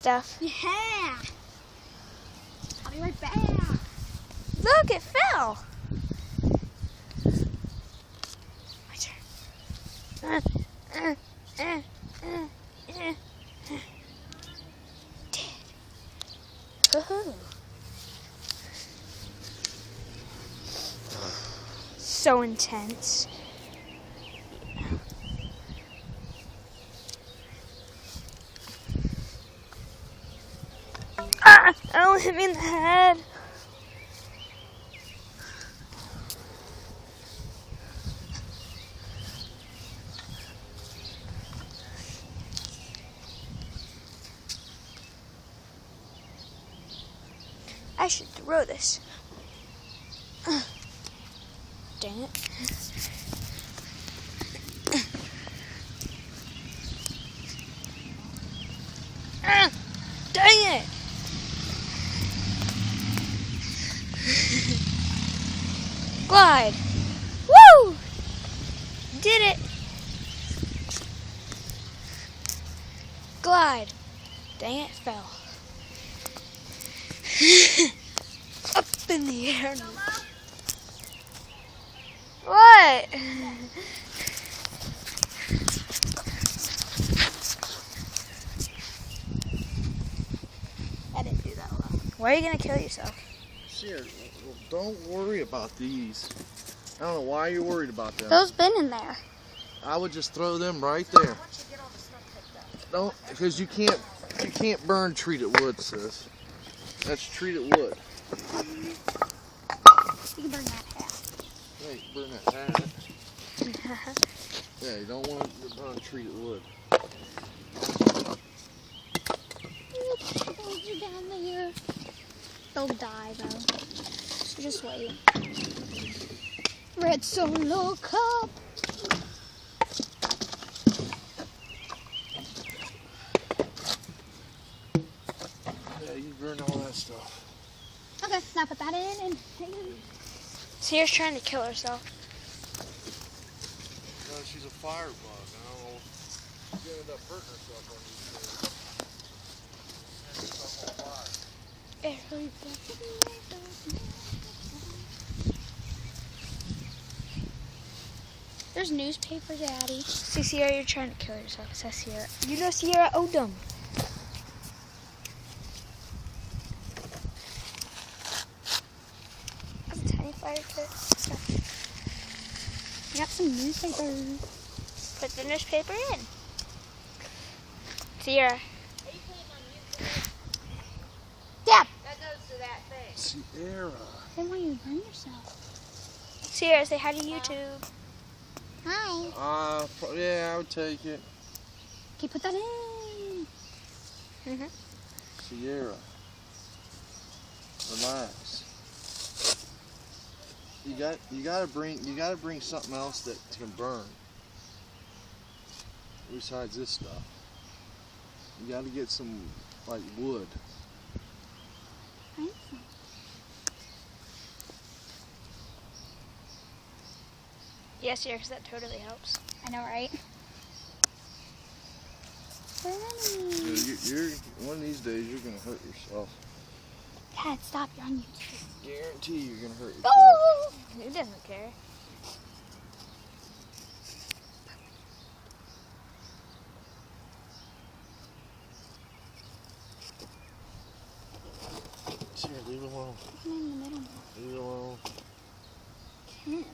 Stuff. Yeah. I'll be right back. Look, it fell. My turn. Woohoo. So intense. Ah! Oh, hit me in the head. I should throw this. Dang it. Dang it. Glide. Woo! Did it. Glide. Dang it, fell. Up in the air. What? I didn't do that well. Why are you gonna kill yourself? Shit, well, don't worry about these. I don't know why you're worried about them. Those been in there. I would just throw them right there. Don't, because you can't burn treated wood, sis. That's treated wood. You can burn that half. Yeah, you can burn that hat. Yeah, you don't want to burn treated wood. Those are down there. They'll die though. So just wait. Red Solo Cup. Yeah, you burn all that stuff. Okay, now put that in and Sierra's trying to kill herself. No, she's a firebug. I don't know. She's gonna end up hurting herself on these things. Set yourself on fire. There's newspaper, Daddy. See, Sierra, you're trying to kill yourself. It says Sierra. You know Sierra Odom. That's a tiny fire pit. I got some newspaper. Put the newspaper in. Sierra. Dad! That goes to that thing. Sierra. Then why you burn yourself? Sierra, say hi to YouTube. Hi. Yeah, I would take it. Okay, put that in. Mm-hmm. Sierra. Relax. You gotta bring something else that can burn. Besides this stuff. You gotta get some like wood. Yes, Sierra, because that totally helps. I know, right? You're one of these days you're gonna hurt yourself. Dad, stop. You're on YouTube. Guarantee you're gonna hurt yourself. Oh! Who doesn't care? Sierra, leave it alone. I'm in the middle. Leave it alone. Kim.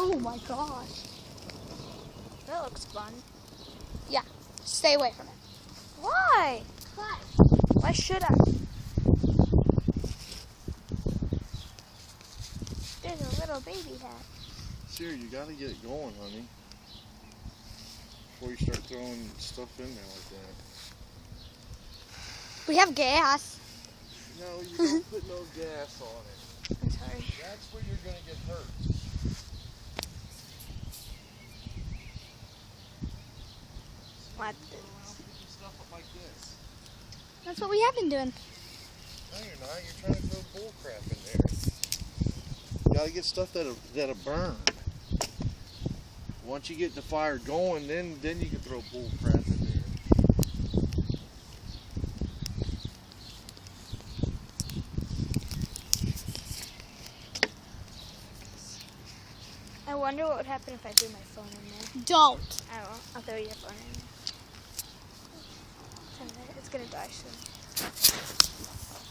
Oh my gosh. That looks fun. Stay away from it. Why? Why should I? There's a little baby hat. Sierra, you gotta get it going, honey. Before you start throwing stuff in there like that. We have gas. No, you don't put no gas on it. I'm sorry. That's where you're gonna get hurt. What? Stuff up like this. That's what we have been doing. No, you're not. You're trying to throw bull crap in there. You gotta get stuff that'll burn. Once you get the fire going, then you can throw bull crap in there. I wonder what would happen if I threw my phone in there. Don't. I won't. I'll throw your phone in there. It's gonna die soon.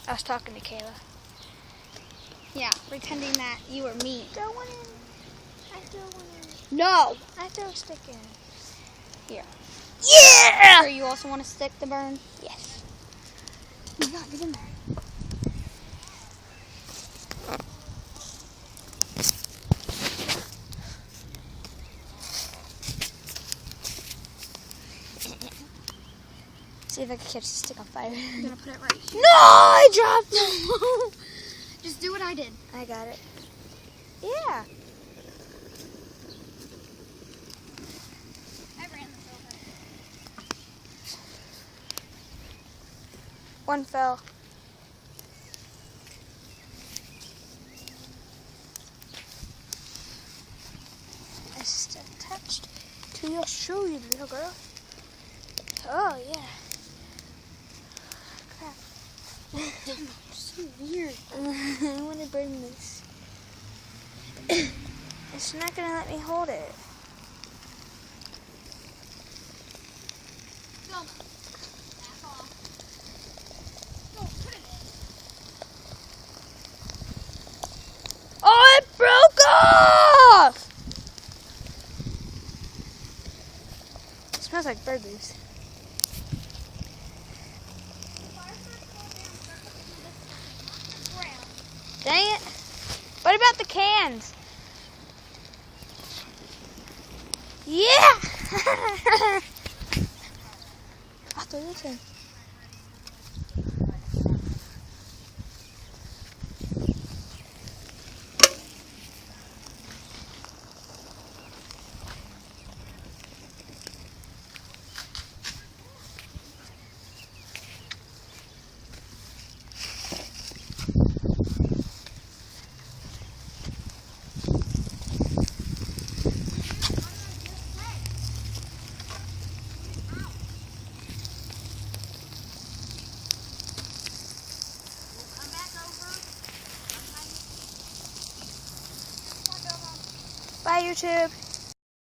I was talking to Kayla. Yeah, pretending that you were me. Throw one in. I throw one in. No. I throw a stick in. Here. Yeah! Sure, you also want to stick to burn? Yes. Oh my God, get in there. See if I can catch the stick on fire. I'm gonna put it right here. No! I dropped it. Just do what I did. I got it. Yeah. I ran this over. One fell. It's attached to your shoe, you little girl. Oh, yeah. Crap. So weird. I want to burn this. It's not going to let me hold it. Film it. Back off. No, put it in. Oh, it broke off! It smells like burgers. Dang it. What about the cans? Yeah! I'll throw this in. Bye, YouTube.